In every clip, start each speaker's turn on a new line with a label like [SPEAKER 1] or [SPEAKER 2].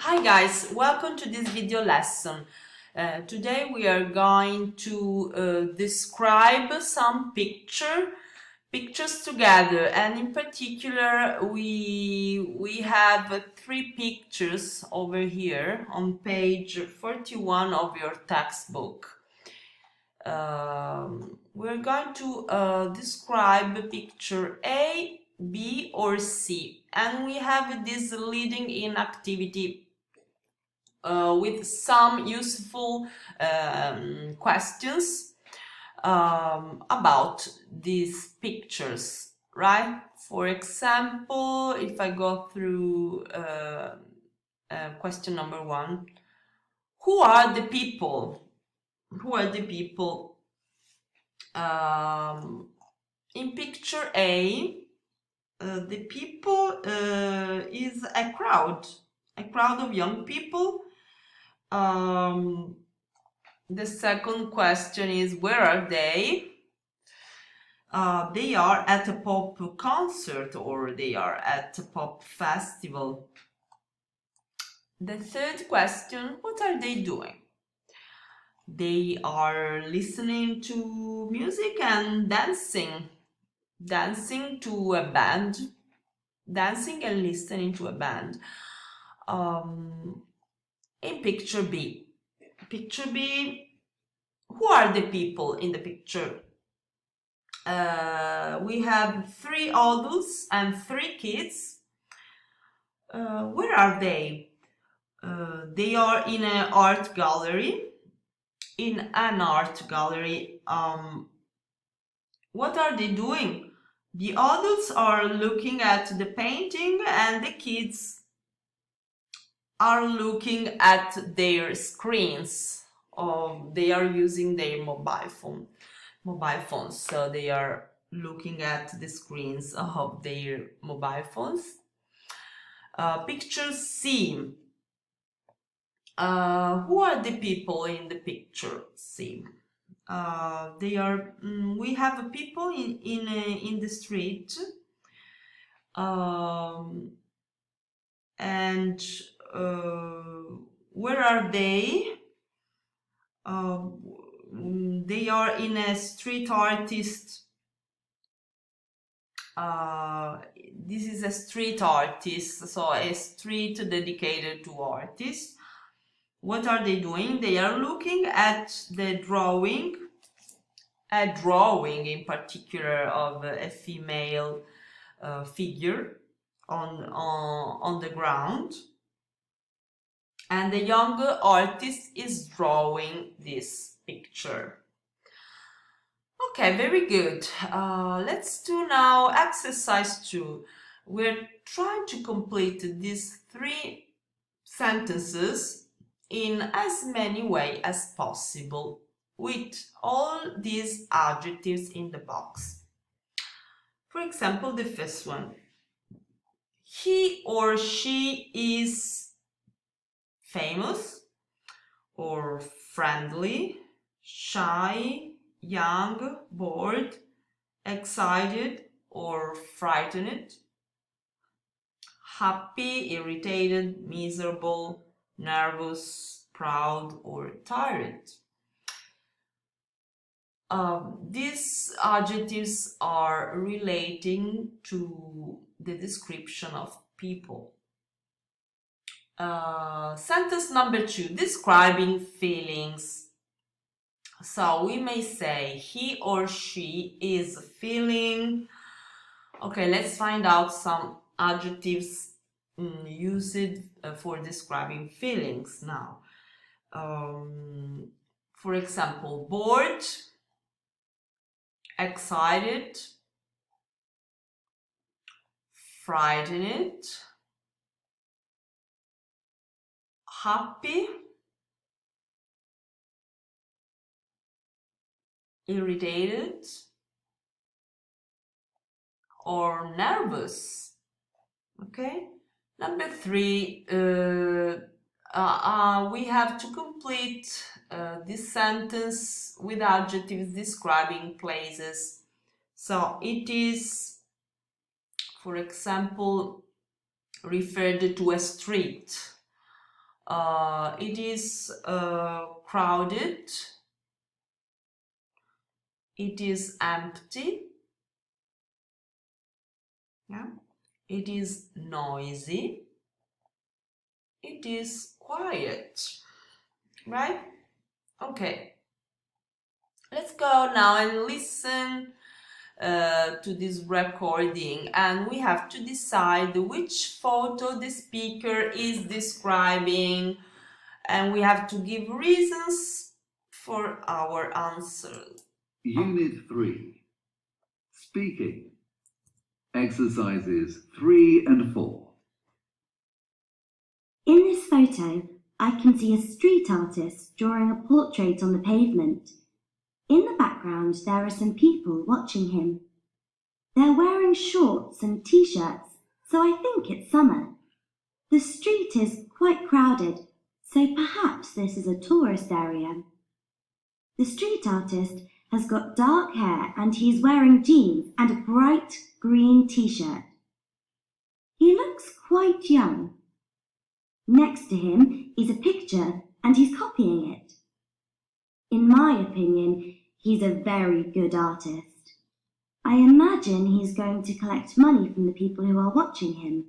[SPEAKER 1] Hi guys, welcome to this video lesson. Today we are going to describe some pictures together, and in particular we have three pictures over here on page 41 of your textbook. We're going to describe picture A, B or C, and we have this leading in activity with some useful questions about these pictures, right? For example, if I go through question number 1, who are the people? Who are the people? In picture A, the people is a crowd of young people. The second question is, where are they? They are at a pop concert or they are at a pop festival. The third question, what are they doing? They are listening to music and dancing to a band, dancing and listening to a band. In picture B, who are the people in the picture? We have 3 adults and 3 kids. Where are they? They are in an art gallery. What are they doing? The adults are looking at the painting and the kids are looking at their screens, or they are using their mobile phones, so they are looking at the screens of their mobile phones. Picture C. Who are the people in the picture C? They are. We have people in the street, and where are they? They are in a street artist. This is a street artist, so a street dedicated to artists. What are they doing? They are looking at the drawing, a drawing in particular of a female figure on the ground, and the younger artist is drawing this picture. Okay, very good. Let's do now exercise 2. We're trying to complete these 3 sentences in as many ways as possible with all these adjectives in the box. For example, the first one. He or she is famous or friendly, shy, young, bored, excited or frightened, happy, irritated, miserable, nervous, proud or tired. These adjectives are relating to the description of people. Sentence number 2, describing feelings. So we may say he or she is feeling. Okay, let's find out some adjectives used for describing feelings now. For example, bored, excited, frightened, happy, irritated, or nervous. Okay. Number 3, we have to complete this sentence with adjectives describing places. So it is, for example, referred to a street. It is crowded. It is empty. Yeah. It is noisy. It is quiet. Right? Okay. Let's go now and listen to this recording, and we have to decide which photo the speaker is describing, and we have to give reasons for our answer.
[SPEAKER 2] Unit 3. Speaking. Exercises 3 and 4.
[SPEAKER 3] In this photo, I can see a street artist drawing a portrait on the pavement. In the background, there are some people watching him. They're wearing shorts and t-shirts, so I think it's summer. The street is quite crowded, so perhaps this is a tourist area. The street artist has got dark hair and he's wearing jeans and a bright green t-shirt. He looks quite young. Next to him is a picture and he's copying it. In my opinion, he's a very good artist. I imagine he's going to collect money from the people who are watching him.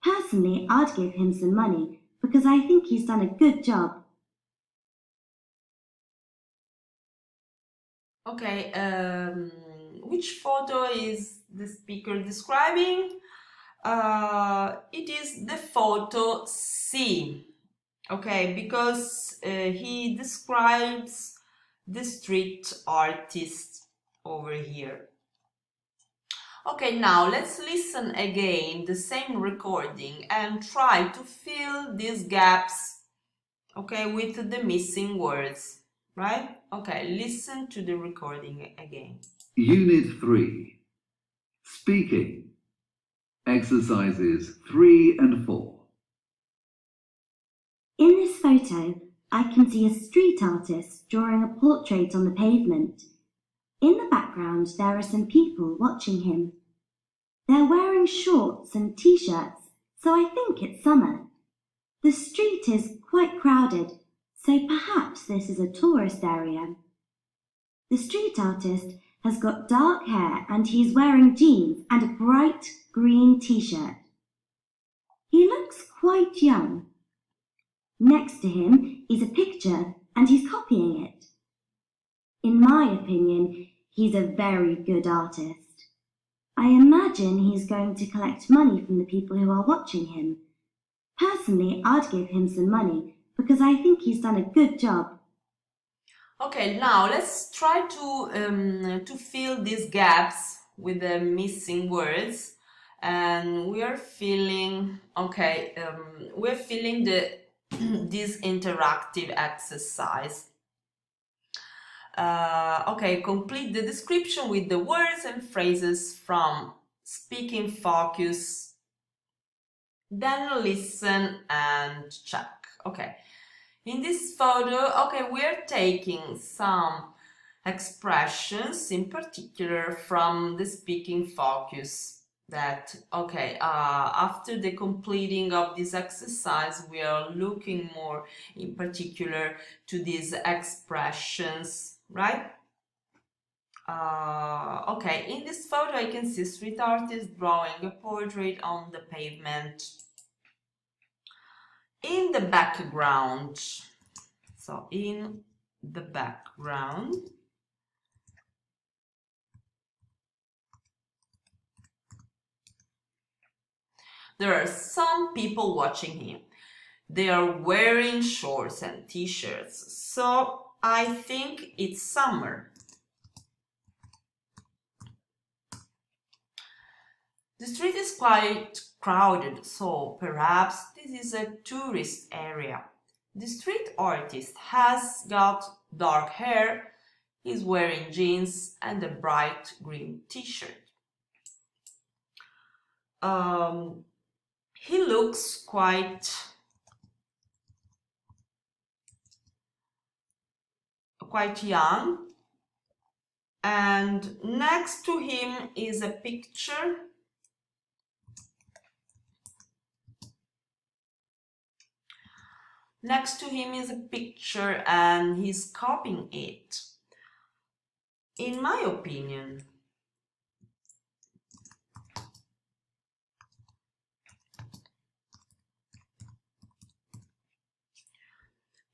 [SPEAKER 3] Personally, I'd give him some money because I think he's done a good job.
[SPEAKER 1] Okay, which photo is the speaker describing? It is the photo C. Okay, because he describes the street artist over here. Okay, now let's listen again the same recording and try to fill these gaps, okay, with the missing words, right? Okay, listen to the recording again.
[SPEAKER 2] Unit 3. Speaking. Exercises 3 and 4.
[SPEAKER 3] In this photo, I can see a street artist drawing a portrait on the pavement. In the background, there are some people watching him. They're wearing shorts and t-shirts, so I think it's summer. The street is quite crowded, so perhaps this is a tourist area. The street artist has got dark hair and he's wearing jeans and a bright green t-shirt. He looks quite young. Next to him is a picture and he's copying it. In my opinion, he's a very good artist. I imagine he's going to collect money from the people who are watching him. Personally, I'd give him some money because I think he's done a good job.
[SPEAKER 1] Okay, now let's try to fill these gaps with the missing words, and we are filling. Okay, we're filling this interactive exercise. Okay, complete the description with the words and phrases from Speaking Focus. Then listen and check. Okay. In this photo, okay, we're taking some expressions, in particular from the Speaking Focus, that, okay, after the completing of this exercise, we are looking more in particular to these expressions, right? Okay, in this photo, I can see a street artist drawing a portrait on the pavement. In the background, so in the background, there are some people watching him. They are wearing shorts and t-shirts, so I think it's summer. The street is quite crowded, so perhaps this is a tourist area. The street artist has got dark hair, he's wearing jeans and a bright green t-shirt. He looks quite young, and next to him is a picture Next to him is a picture and he's copying it. In my opinion,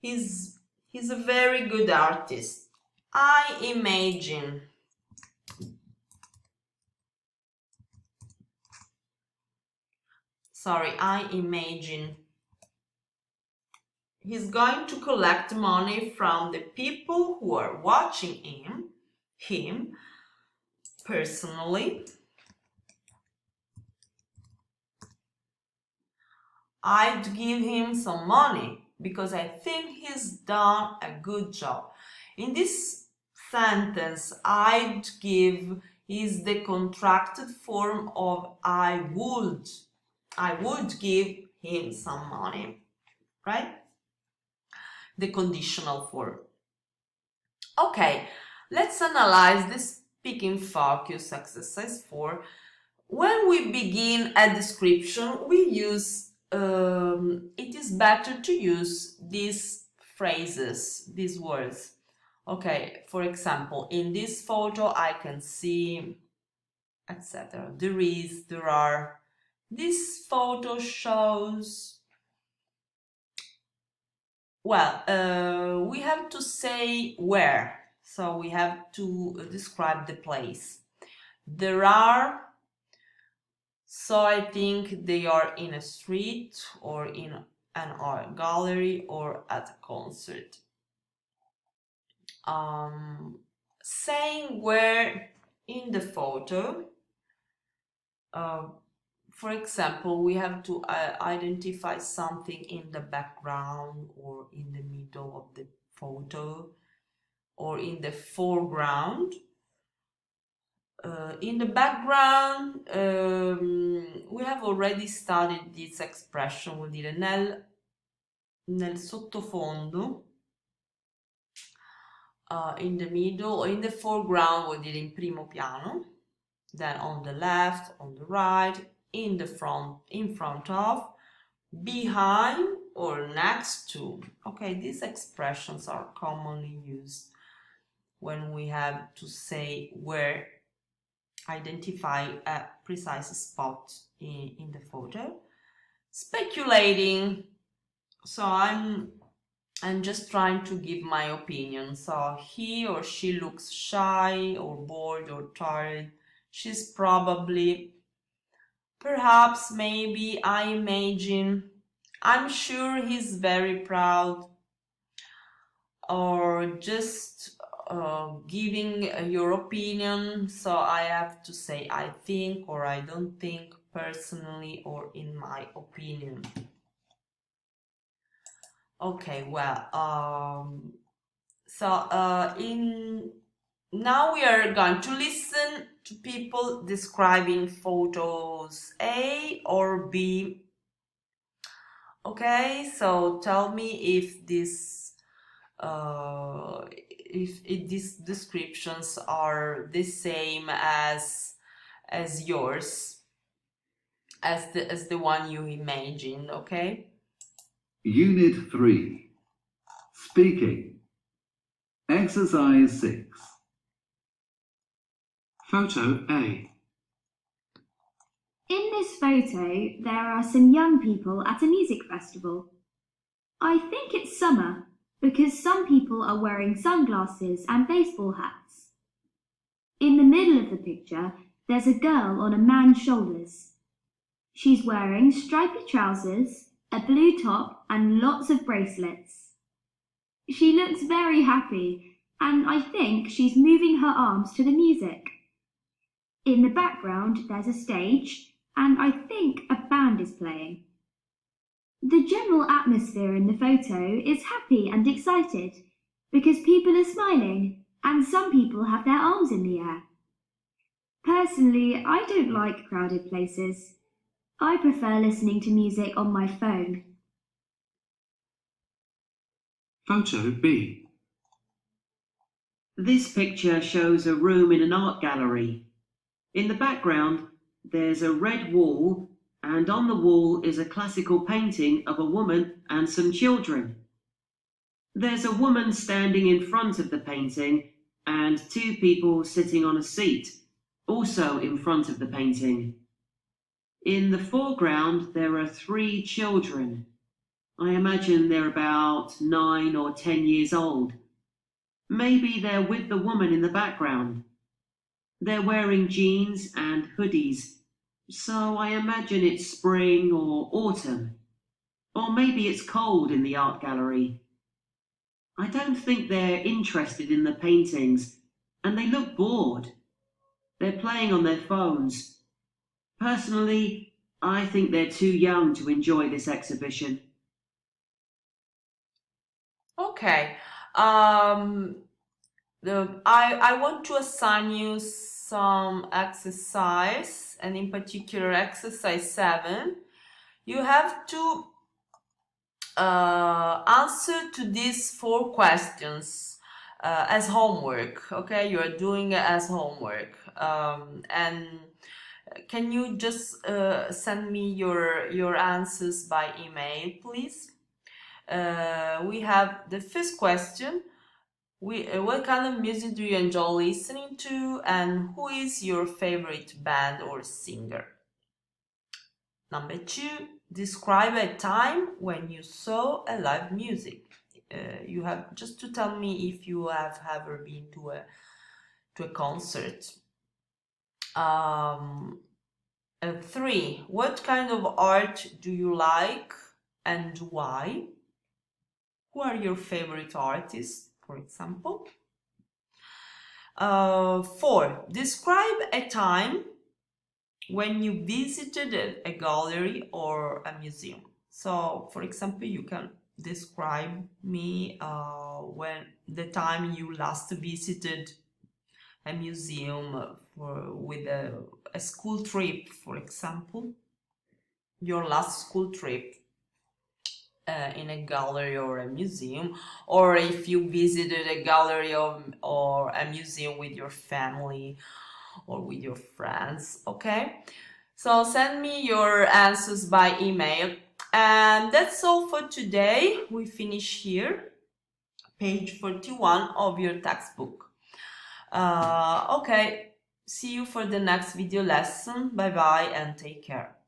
[SPEAKER 1] he's a very good artist. I imagine he's going to collect money from the people who are watching him personally. I'd give him some money because I think he's done a good job. In this sentence, I'd give is the contracted form of I would give him some money, right? The conditional form. Okay, let's analyze the speaking focus exercise 4. When we begin a description, we use it is better to use these phrases, these words. Okay, for example, in this photo I can see, etc. There is, there are. This photo shows. Well, we have to say where, so we have to describe the place. There are. So I think they are in a street or in an art gallery or at a concert. Saying where in the photo, for example, we have to identify something in the background or in the middle of the photo or in the foreground. In the background, we have already studied this expression, vuol dire nel sottofondo, in the middle, or in the foreground, vuol dire in primo piano, then on the left, on the right, in the front, in front of, behind, or next to. Okay, these expressions are commonly used when we have to say where, identify a precise spot in the photo. Speculating, so I'm just trying to give my opinion. So he or she looks shy or bored or tired. She's probably, perhaps, maybe, I imagine, I'm sure he's very proud, or just giving your opinion. So I have to say I think or I don't think, personally or in my opinion. Okay, well, now we are going to listen to people describing photos A or B. Okay, so tell me if this if these descriptions are the same as yours, as the one you imagined. Okay.
[SPEAKER 2] Unit 3. Speaking. Exercise 6.
[SPEAKER 4] Photo A.
[SPEAKER 3] In this photo, there are some young people at a music festival. I think it's summer because some people are wearing sunglasses and baseball hats. In the middle of the picture, there's a girl on a man's shoulders. She's wearing stripy trousers, a blue top, and lots of bracelets. She looks very happy, and I think she's moving her arms to the music. In the background, there's a stage, and I think a band is playing. The general atmosphere in the photo is happy and excited because people are smiling and some people have their arms in the air. Personally, I don't like crowded places. I prefer listening to music on my phone.
[SPEAKER 4] Photo B.
[SPEAKER 5] This picture shows a room in an art gallery. In the background, there's a red wall and on the wall is a classical painting of a woman and some children. There's a woman standing in front of the painting and 2 people sitting on a seat, also in front of the painting. In the foreground, there are 3 children. I imagine they're about 9 or 10 years old. Maybe they're with the woman in the background. They're wearing jeans and hoodies, so I imagine it's spring or autumn. Or maybe it's cold in the art gallery. I don't think they're interested in the paintings, and they look bored. They're playing on their phones. Personally, I think they're too young to enjoy this exhibition.
[SPEAKER 1] Okay. I want to assign you some exercise, and in particular exercise 7. You have to answer to these 4 questions as homework. Okay, you are doing it as homework, and can you just send me your answers by email, please? We have the first question. What kind of music do you enjoy listening to, and who is your favorite band or singer? Number 2, describe a time when you saw a live music. You have just to tell me if you have ever been to a concert. 3, what kind of art do you like and why? Who are your favorite artists, for example? 4, describe a time when you visited a gallery or a museum. So, for example, you can describe me when the time you last visited a museum with a school trip, for example, your last school trip in a gallery or a museum, or if you visited a gallery or a museum with your family or with your friends. Okay, so send me your answers by email, and that's all for today. We finish here, page 41 of your textbook. Okay, see you for the next video lesson. Bye bye and take care.